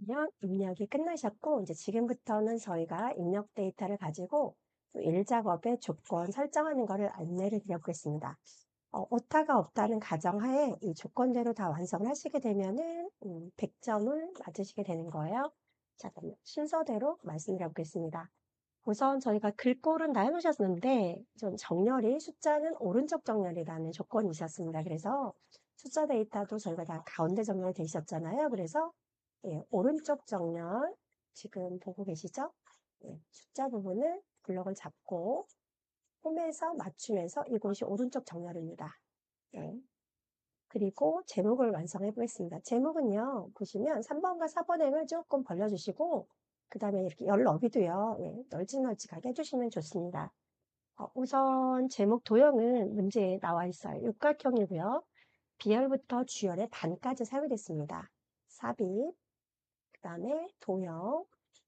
그러면 입력이 끝나셨고, 이제 지금부터는 저희가 입력 데이터를 가지고 일 작업의 조건 설정하는 것을 안내를 드려보겠습니다. 오타가 없다는 가정하에 이 조건대로 다 완성을 하시게 되면은 100점을 맞으시게 되는 거예요. 자, 그럼 순서대로 말씀드려보겠습니다. 우선 저희가 글꼴은 다 해놓으셨는데 좀 정렬이 숫자는 오른쪽 정렬이라는 조건이 있었습니다. 그래서 숫자 데이터도 저희가 다 가운데 정렬이 되셨잖아요. 그래서 오른쪽 정렬 지금 보고 계시죠? 숫자 부분을 블럭을 잡고 홈에서 맞추면서 이곳이 오른쪽 정렬입니다. 네. 그리고 제목을 완성해 보겠습니다. 제목은요, 보시면 3번과 4번행을 조금 벌려주시고, 그 다음에 이렇게 열 너비도요, 널찍널찍하게 해주시면 좋습니다. 우선 제목 도형은 문제에 나와 있어요. 육각형이고요. 비열부터 주열의 반까지 사용됐습니다. 삽입, 그 다음에 도형,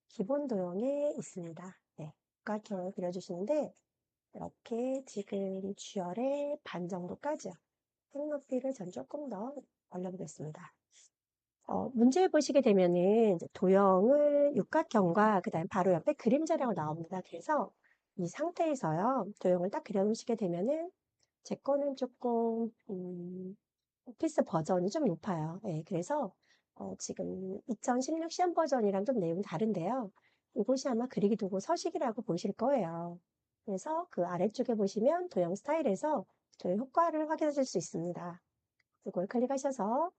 기본 도형에 있습니다. 네, 육각형을 그려주시는데, 이렇게 지금 주열의 반 정도까지요. 색높이를 전 조금 더 올려보겠습니다. 문제 보시게 되면은 도형을 육각형과 그 다음에 바로 옆에 그림자라고 나옵니다. 그래서 이 상태에서요, 도형을 딱 그려놓으시게 되면은 제 거는 조금, 오피스 버전이 좀 높아요. 네, 그래서 지금 2016 시험 버전이랑 좀 내용이 다른데요. 이곳이 아마 그리기 두고 서식이라고 보실 거예요. 그래서 그 아래쪽에 보시면 도형 스타일에서 도형 효과를 확인하실 수 있습니다. 이걸 클릭하셔서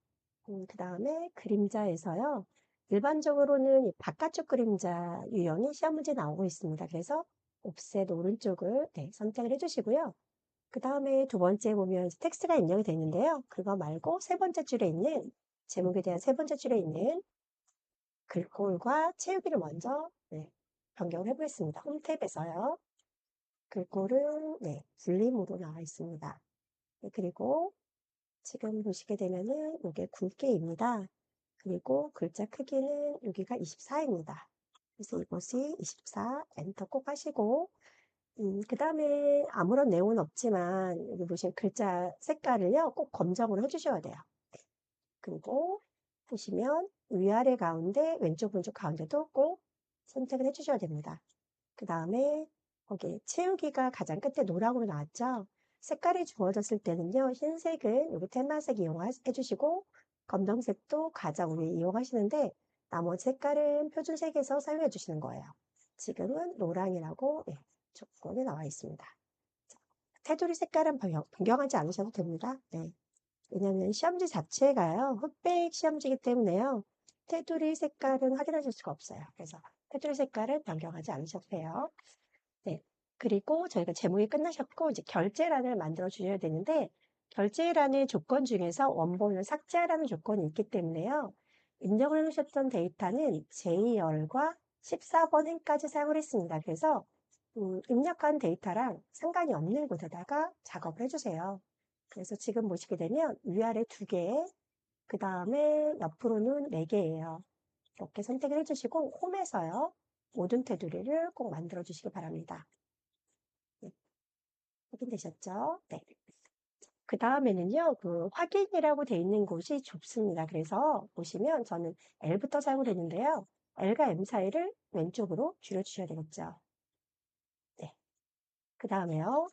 그 다음에 그림자에서요. 일반적으로는 이 바깥쪽 그림자 유형이 시험 문제 나오고 있습니다. 그래서 옵셋 오른쪽을 선택을 해주시고요. 그 다음에 두 번째 보면 텍스트가 입력이 되는데요. 그거 말고 세 번째 줄에 있는 제목에 대한 세 번째 줄에 있는 글꼴과 채우기를 먼저 변경을 해보겠습니다. 홈 탭에서요. 글꼴은 분리모로 나와 있습니다. 그리고 지금 보시게 되면은 이게 굵게입니다. 그리고 글자 크기는 여기가 24입니다. 그래서 이것이 24 엔터 꼭 하시고 그 다음에 아무런 내용은 없지만 여기 보시면 글자 색깔을요 꼭 검정으로 해주셔야 돼요. 그리고 보시면 위아래 가운데 왼쪽 오른쪽 가운데도 꼭 선택을 해주셔야 됩니다. 그 다음에 거기 채우기가 가장 끝에 노랑으로 나왔죠. 색깔이 주어졌을 때는요 흰색은 여기 테마색 이용해 주시고 검정색도 가장 위에 이용하시는데 나머지 색깔은 표준색에서 사용해 주시는 거예요. 지금은 노랑이라고 조건이 나와 있습니다. 테두리 색깔은 변경하지 않으셔도 됩니다. 네. 왜냐하면 시험지 자체가요 흑백 시험지이기 때문에요 테두리 색깔은 확인하실 수가 없어요. 그래서 테두리 색깔은 변경하지 않으셔도 돼요. 네. 그리고 저희가 제목이 끝나셨고 이제 결제란을 만들어 주셔야 되는데 결제란의 조건 중에서 원본을 삭제하라는 조건이 있기 때문에요. 입력을 해놓으셨던 데이터는 J열과 14번 행까지 사용을 했습니다. 그래서 입력한 데이터랑 상관이 없는 곳에다가 작업을 해주세요. 그래서 지금 보시게 되면 위아래 2개, 그 다음에 옆으로는 4개예요. 이렇게 선택을 해주시고 홈에서요. 모든 테두리를 꼭 만들어 주시기 바랍니다. 네, 확인되셨죠? 네. 그 다음에는요, 그 확인이라고 되어 있는 곳이 좁습니다. 그래서 보시면 저는 L부터 사용을 했는데요. L과 M 사이를 왼쪽으로 줄여주셔야 되겠죠. 네. 그 다음에요.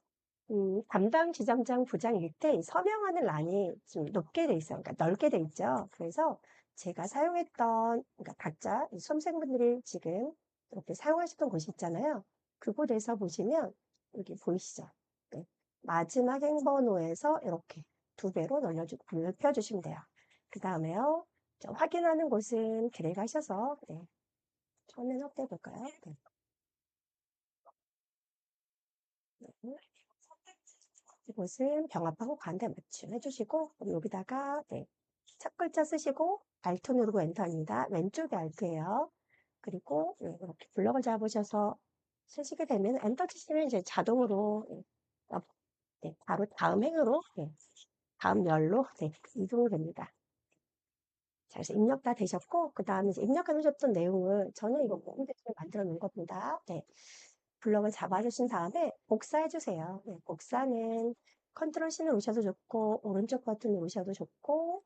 담당 지점장 부장 밑에 서명하는 란이 좀 높게 돼 있어요. 그러니까 넓게 돼 있죠. 그래서 제가 사용했던, 그러니까 각자 수험생분들이 지금 이렇게 사용하셨던 곳이 있잖아요. 그곳에서 보시면 여기 보이시죠? 네. 마지막 행번호에서 이렇게 2배로 넓혀주시면 돼요. 그 다음에요. 확인하는 곳은 드래그 하셔서, 처음엔 확대해 볼까요? 네. 네. 이곳은 병합하고 가운데 맞춤 해주시고 여기다가 첫 글자 쓰시고 Alt 누르고 엔터입니다. 왼쪽이 Alt예요. 그리고 이렇게 블럭을 잡으셔서 쓰시게 되면 엔터 치시면 이제 자동으로 바로 다음 행으로 다음 열로 이동이 됩니다. 자, 그래서 입력 다 되셨고 그 다음에 입력해 놓으셨던 내용을 저는 이거 홈페이지를 만들어 놓은 겁니다. 블럭을 잡아주신 다음에 복사해 주세요. 복사는 컨트롤 C를 누르셔도 좋고 오른쪽 버튼 누르셔도 좋고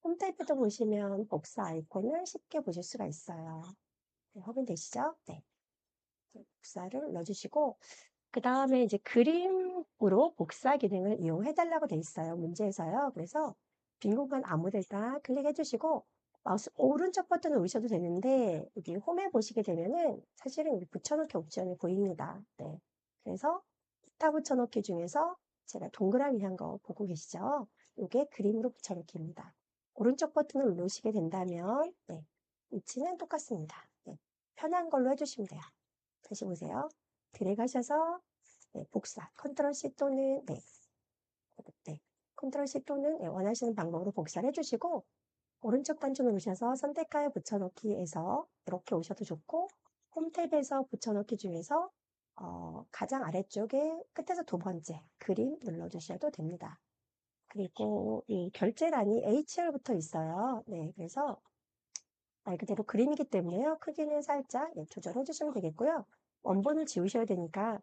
홈탭에도 보시면 복사 아이콘을 쉽게 보실 수가 있어요. 네, 확인되시죠? 네. 복사를 눌러주시고, 그 다음에 이제 그림으로 복사 기능을 이용해 달라고 돼 있어요. 문제에서요. 그래서 빈 공간 아무 데나 클릭해 주시고 마우스 오른쪽 버튼을 누르셔도 되는데 여기 홈에 보시게 되면은 사실은 여기 붙여넣기 옵션이 보입니다. 네. 그래서 기타 붙여넣기 중에서 제가 동그라미 한 거 보고 계시죠? 이게 그림으로 붙여넣기입니다. 오른쪽 버튼을 누르시게 된다면 네. 위치는 똑같습니다. 네. 편한 걸로 해주시면 돼요. 다시 보세요. 드래그하셔서 네, 복사, 컨트롤 C 또는 네, 컨트롤 C 또는 네, 원하시는 방법으로 복사를 해주시고 오른쪽 단추 누르셔서 선택하여 붙여넣기에서 이렇게 오셔도 좋고 홈탭에서 붙여넣기 중에서 가장 아래쪽에 끝에서 두 번째 그림 눌러주셔도 됩니다. 그리고 이 결제란이 HR부터 있어요. 네, 그래서 말 그대로 그림이기 때문에요. 크기는 살짝 조절해 주시면 되겠고요. 원본을 지우셔야 되니까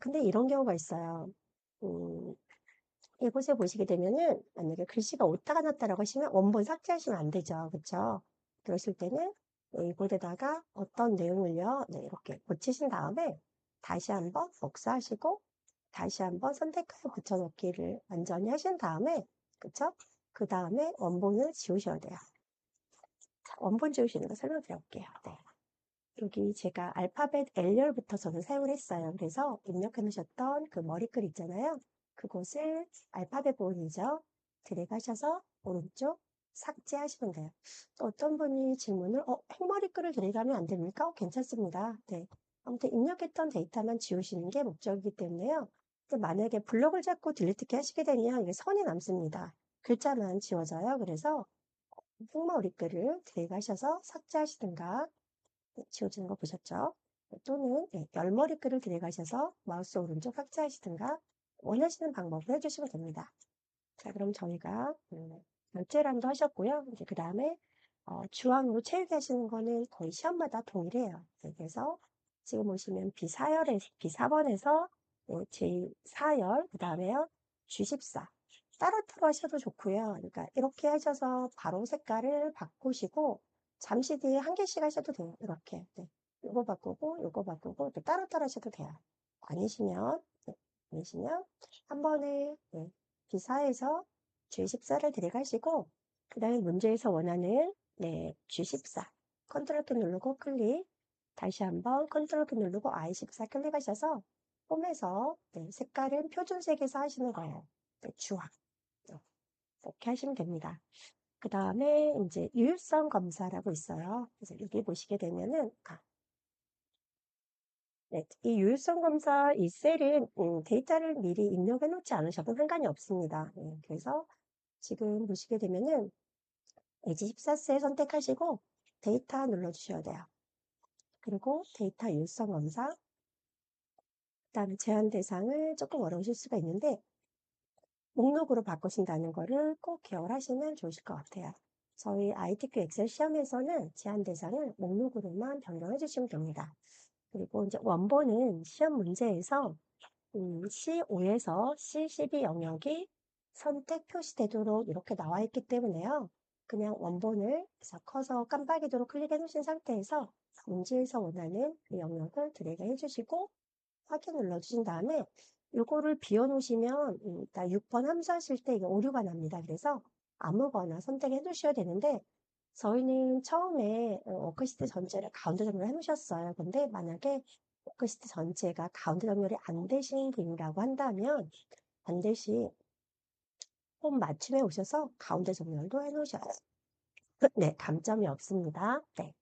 근데 이런 경우가 있어요. 음, 이곳에 보시게 되면은 만약에 글씨가 오타가 났다라고 하시면 원본 삭제하시면 안 되죠. 그렇죠? 그러실 때는 네, 이곳에다가 어떤 내용을요. 네, 이렇게 고치신 다음에 다시 한번 복사하시고 다시 한번 선택하여 붙여넣기를 완전히 하신 다음에 그쵸? 그 다음에 원본을 지우셔야 돼요. 자, 원본 지우시는 거 설명드릴게요. 네. 여기 제가 알파벳 L열부터 저는 사용을 했어요. 그래서 입력해 놓으셨던 그 머리글 있잖아요. 그곳을 알파벳 부분이죠. 드래그 하셔서 오른쪽 삭제하시면 돼요. 또 어떤 분이 질문을 행머리글을 드래그하면 안 됩니까? 괜찮습니다. 네. 아무튼 입력했던 데이터만 지우시는 게 목적이기 때문에요. 근데 만약에 블럭을 잡고 딜리트키 하시게 되면 이게 선이 남습니다. 글자만 지워져요. 그래서 행머리글을 드래그 하셔서 삭제하시든가 네, 지워지는 거 보셨죠? 또는 열머리글을 들어가셔서 마우스 오른쪽 삭제하시든가 원하시는 방법으로 해주시면 됩니다. 자, 그럼 저희가 결제란도 하셨고요. 이제 그 다음에 주황으로 채우기 하시는 거는 거의 시험마다 동일해요. 네, 그래서 지금 보시면 B4번에서 제4열, 그 다음에요 G14 따로따로 하셔도 좋고요. 그러니까 이렇게 하셔서 바로 색깔을 바꾸시고 잠시 뒤에 한 개씩 하셔도 돼요. 이렇게. 네. 요거 바꾸고 요거 바꾸고 또 따로따로 하셔도 돼요. 아니시면 아니시면 한 번에 B4에서 G14를 들어가시고 그 다음에 문제에서 원하는 G14 컨트롤 키 누르고 클릭 다시 한번 컨트롤 키 누르고 I14 클릭하셔서 홈에서 색깔은 표준색에서 하시는 거예요. 주황 이렇게 하시면 됩니다. 그 다음에 이제 유효성 검사라고 있어요. 그래서 여기 보시게 되면은 네, 이 유효성 검사 이 셀은 데이터를 미리 입력해 놓지 않으셔도 상관이 없습니다. 그래서 지금 보시게 되면은 에지 14셀 선택하시고 데이터 눌러주셔야 돼요. 그리고 데이터 유효성 검사, 그 다음에 제한 대상을 조금 어려우실 수가 있는데 목록으로 바꾸신다는 거를 꼭 기억하시면 좋으실 것 같아요. 저희 ITQ 엑셀 시험에서는 제한 대상을 목록으로만 변경해 주시면 됩니다. 그리고 이제 원본은 시험 문제에서 C5에서 C12 영역이 선택 표시되도록 이렇게 나와 있기 때문에요. 그냥 원본을 커서 깜빡이도록 클릭해 놓으신 상태에서 문제에서 원하는 그 영역을 드래그 해주시고 확인 눌러주신 다음에 요거를 비워놓으시면 6번 함수하실 때 이게 오류가 납니다. 그래서 아무거나 선택해 주셔야 되는데 저희는 처음에 워크시트 전체를 가운데 정렬 해놓으셨어요. 근데 만약에 워크시트 전체가 가운데 정렬이 안 되신 분이라고 한다면 반드시 홈 맞춤에 오셔서 가운데 정렬도 해놓으셔야 돼요. 네, 감점이 없습니다. 네.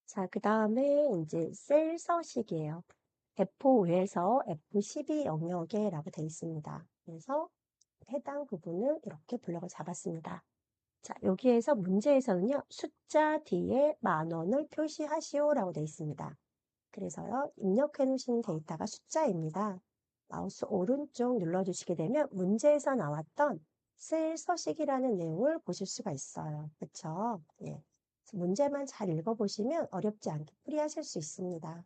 자, 그 다음에 이제 셀 서식이에요. F5에서 F12 영역에라고 되어 있습니다. 그래서 해당 부분을 이렇게 블럭을 잡았습니다. 자, 여기에서 문제에서는요, 숫자 뒤에 10,000원을 표시하시오라고 되어 있습니다. 그래서요, 입력해 놓으신 데이터가 숫자입니다. 마우스 오른쪽 눌러주시게 되면 문제에서 나왔던 셀 서식이라는 내용을 보실 수가 있어요. 그쵸? 예. 문제만 잘 읽어보시면 어렵지 않게 풀이하실 수 있습니다.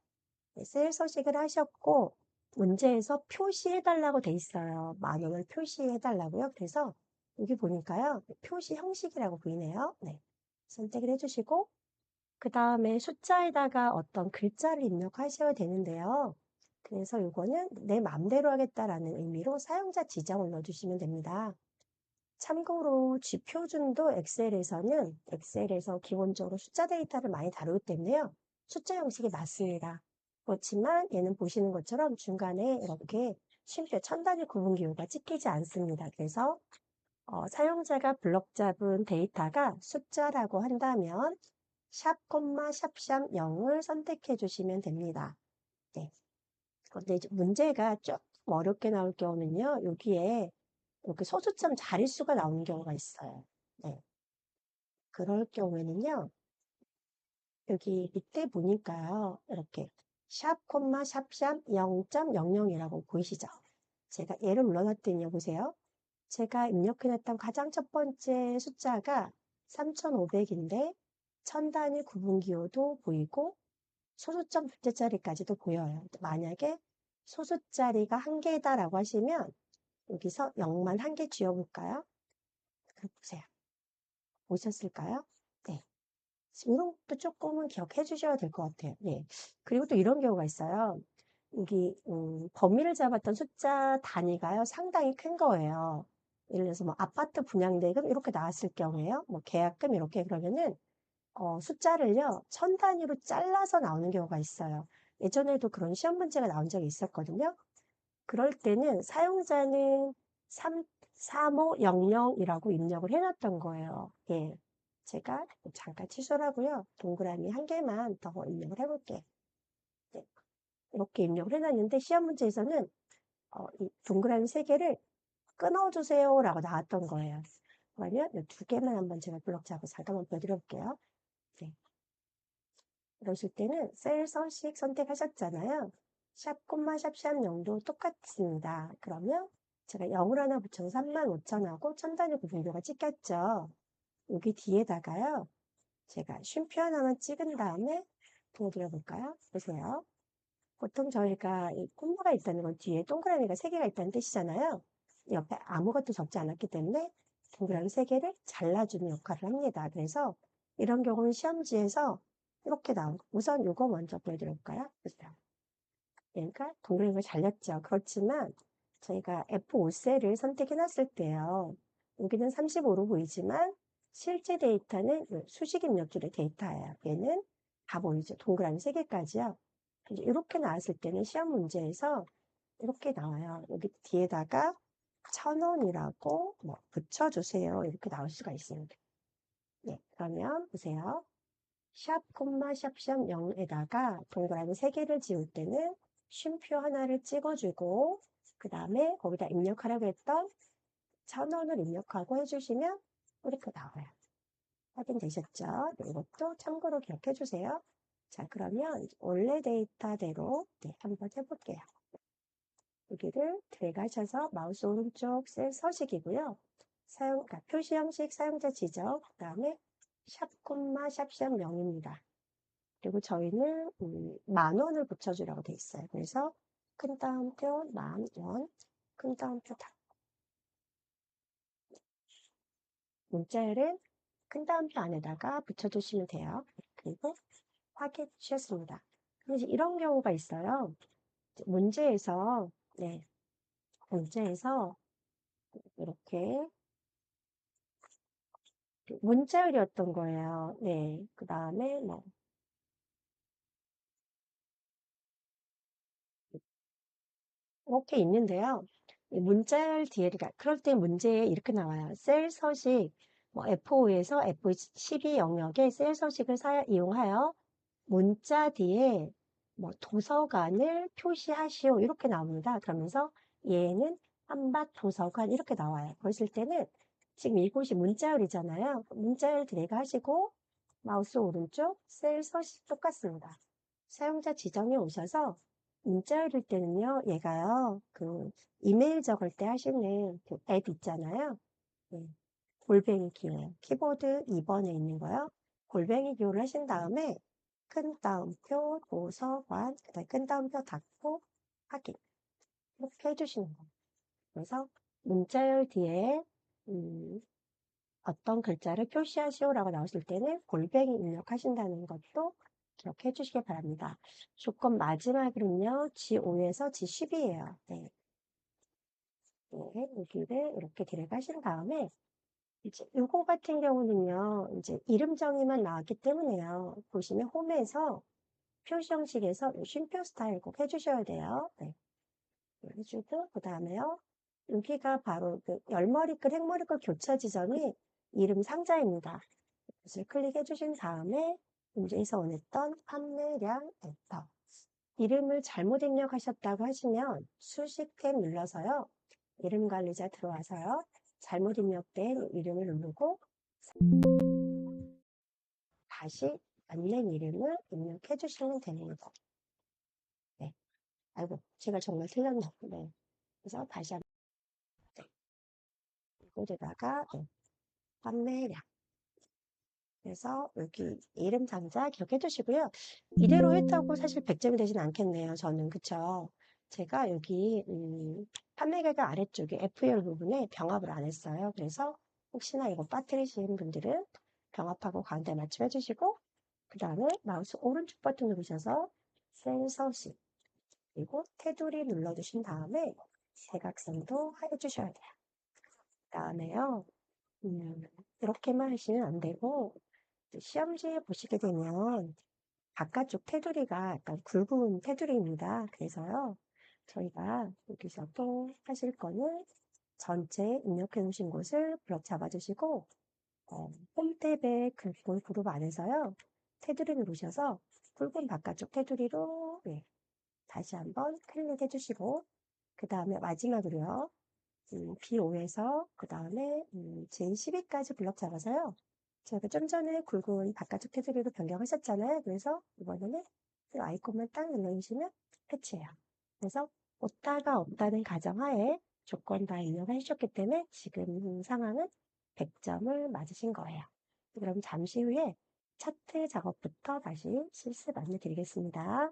셀 서식을 하셨고 문제에서 표시해달라고 돼 있어요. 10,000원을 표시해달라고요. 그래서 여기 보니까요. 표시 형식이라고 보이네요. 네. 선택을 해주시고 그 다음에 숫자에다가 어떤 글자를 입력하셔야 되는데요. 그래서 이거는 내 마음대로 하겠다라는 의미로 사용자 지정을 넣어주시면 됩니다. 참고로 G표준도 엑셀에서 기본적으로 숫자 데이터를 많이 다루기 때문에요. 숫자 형식이 맞습니다. 그렇지만 얘는 보시는 것처럼 중간에 이렇게 쉼표 천 단위 구분 기호가 찍히지 않습니다. 그래서 사용자가 블럭 잡은 데이터가 숫자라고 한다면 샵, 샵샵 0을 선택해 주시면 됩니다. 네. 근데 이제 문제가 조금 어렵게 나올 경우는요. 여기에 이렇게 소수점 자릿수가 나오는 경우가 있어요. 네. 그럴 경우에는요. 여기 밑에 보니까요. 이렇게 샵, 샵샵 0.00이라고 보이시죠? 제가 얘를 눌러놨더니 보세요. 제가 입력해놨던 가장 첫 번째 숫자가 3500인데 천 단위 구분기호도 보이고 소수점 둘째 자리까지도 보여요. 만약에 소수자리가 한 개다라고 하시면 여기서 0만 한 개 지워볼까요? 보세요. 보셨을까요? 네. 이런 것도 조금은 기억해 주셔야 될 것 같아요. 네. 그리고 또 이런 경우가 있어요. 여기 범위를 잡았던 숫자 단위가요. 상당히 큰 거예요. 예를 들어서 뭐 아파트 분양대금 이렇게 나왔을 경우에요. 뭐 계약금 이렇게 그러면은 숫자를요. 천 단위로 잘라서 나오는 경우가 있어요. 예전에도 그런 시험 문제가 나온 적이 있었거든요. 그럴 때는 사용자는 3500이라고 입력을 해놨던 거예요. 예. 제가 잠깐 취소를 하고요. 동그라미 한 개만 더 입력을 해볼게요. 네. 이렇게 입력을 해놨는데 시험 문제에서는 이 동그라미 세 개를 끊어주세요 라고 나왔던 거예요. 그러면 이 두 개만 한번 제가 블럭 잡아서 잠깐만 보여드려볼게요. 네. 이러실 때는 셀 서식 선택하셨잖아요. 샵, 샵샵 0도 똑같습니다. 그러면 제가 0을 하나 붙여서 35,000하고 천 단위 구분표가 찍혔죠. 여기 뒤에다가요. 제가 쉼표 하나만 찍은 다음에 보여드려 볼까요? 보세요. 보통 저희가 이 콤마가 있다는 건 뒤에 동그라미가 3개가 있다는 뜻이잖아요. 옆에 아무것도 적지 않았기 때문에 동그라미 3개를 잘라주는 역할을 합니다. 그래서 이런 경우는 시험지에서 이렇게 나오고 우선 이거 먼저 보여드려 볼까요? 보세요. 그러니까 동그라미가 잘렸죠. 그렇지만 저희가 F5셀을 선택해 놨을 때요. 여기는 35로 보이지만 실제 데이터는 수식 입력줄의 데이터예요. 얘는 다 보이죠. 동그라미 3개까지요. 이렇게 나왔을 때는 시험 문제에서 이렇게 나와요. 여기 뒤에다가 1000원이라고 뭐 붙여주세요. 이렇게 나올 수가 있습니다. 네, 그러면 보세요. 샵, 샵샵 0에다가 동그라미 3개를 지울 때는 쉼표 하나를 찍어주고 그 다음에 거기다 입력하라고 했던 1000원을 입력하고 해주시면 이렇게 나와요. 확인되셨죠? 네, 이것도 참고로 기억해 주세요. 자, 그러면 원래 데이터대로 한번 해볼게요. 여기를 드래그 하셔서 마우스 오른쪽 셀 서식이고요. 그러니까 표시 형식 사용자 지정, 그 다음에 샵, 샵샵 0입니다. 그리고 저희는 10,000원을 붙여주라고 돼 있어요. 그래서 큰 따옴표 10,000원, 큰 따옴표 닫고 문자열은 큰 따옴표 안에다가 붙여주시면 돼요. 그리고 확인해 주셨습니다. 근데 이런 경우가 있어요. 문제에서 문제에서 이렇게 문자열이었던 거예요. 네, 그 다음에 뭐 이렇게 있는데요. 문자열 뒤에 그럴 때 문제에 이렇게 나와요. 셀 서식 뭐 F5에서 F12 영역의 셀 서식을 이용하여 문자 뒤에 뭐 도서관을 표시하시오 이렇게 나옵니다. 그러면서 얘는 한밭 도서관 이렇게 나와요. 그랬을 때는 지금 이곳이 문자열이잖아요. 문자열 드래그 하시고 마우스 오른쪽 셀 서식 똑같습니다. 사용자 지정에 오셔서 문자열일 때는요, 얘가요, 이메일 적을 때 하시는 그 앱 있잖아요. 네. 골뱅이 기호. 키보드 2번에 있는 거요. 골뱅이 기호를 하신 다음에 큰 따옴표 도서관, 그다음에 큰 따옴표 닫고 확인. 이렇게 해주시는 거예요. 그래서 문자열 뒤에 음, 어떤 글자를 표시하시오라고 나오실 때는 골뱅이 입력하신다는 것도 기억해 주시기 바랍니다. 조건 마지막으로는요, G5에서 G10이에요. 네. 네, 여기를 이렇게 들어가신 다음에 이제 요거 같은 경우는요, 이제 이름 정의만 나왔기 때문에요. 보시면 홈에서 표시 형식에서 쉼표 스타일 꼭 해주셔야 돼요. 네. 해주고, 그 다음에요. 여기가 바로 그 열머리글, 행머리글 교차 지점이 이름 상자입니다. 그것을 클릭해 주신 다음에 문제에서 원했던 판매량 엔터. 이름을 잘못 입력하셨다고 하시면 수식 탭 눌러서요. 이름 관리자 들어와서요. 잘못 입력된 이름을 누르고 다시 맞는 이름을 입력해 주시면 됩니다. 네. 아이고, 제가 정말 틀렸네. 네. 그래서 다시 한번, 네. 이거에다가, 네. 판매량. 그래서 여기 이름 상자 기억해 두시고요. 이대로 했다고 사실 100점이 되진 않겠네요. 저는. 그쵸? 제가 여기, 판매계가 아래쪽에 FL 부분에 병합을 안 했어요. 그래서 혹시나 이거 빠뜨리신 분들은 병합하고 가운데 맞춤해 주시고, 그 다음에 마우스 오른쪽 버튼 누르셔서 센서식, 그리고 테두리 눌러주신 다음에 대각선도 해주셔야 돼요. 그 다음에요, 이렇게만 하시면 안 되고, 시험지에 보시게 되면 바깥쪽 테두리가 약간 굵은 테두리입니다. 그래서요, 저희가 여기서 또 하실 거는 전체 입력해 놓으신 곳을 블럭 잡아주시고, 홈 탭의 굵은 그룹 안에서요, 테두리 누르셔서 굵은 바깥쪽 테두리로 네, 다시 한번 클릭해 주시고, 그 다음에 마지막으로요, B5에서 그 다음에 J12까지 블럭 잡아서요. 저희가 좀 전에 굵은 바깥쪽 테두리로 변경하셨잖아요. 그래서 이번에는 이 아이콘만 딱 눌러주시면 끝이에요. 그래서 없다가 없다는 가정하에 조건 다 입력하셨기 때문에 지금 상황은 100점을 맞으신 거예요. 그럼 잠시 후에 차트 작업부터 다시 실습 안내 드리겠습니다.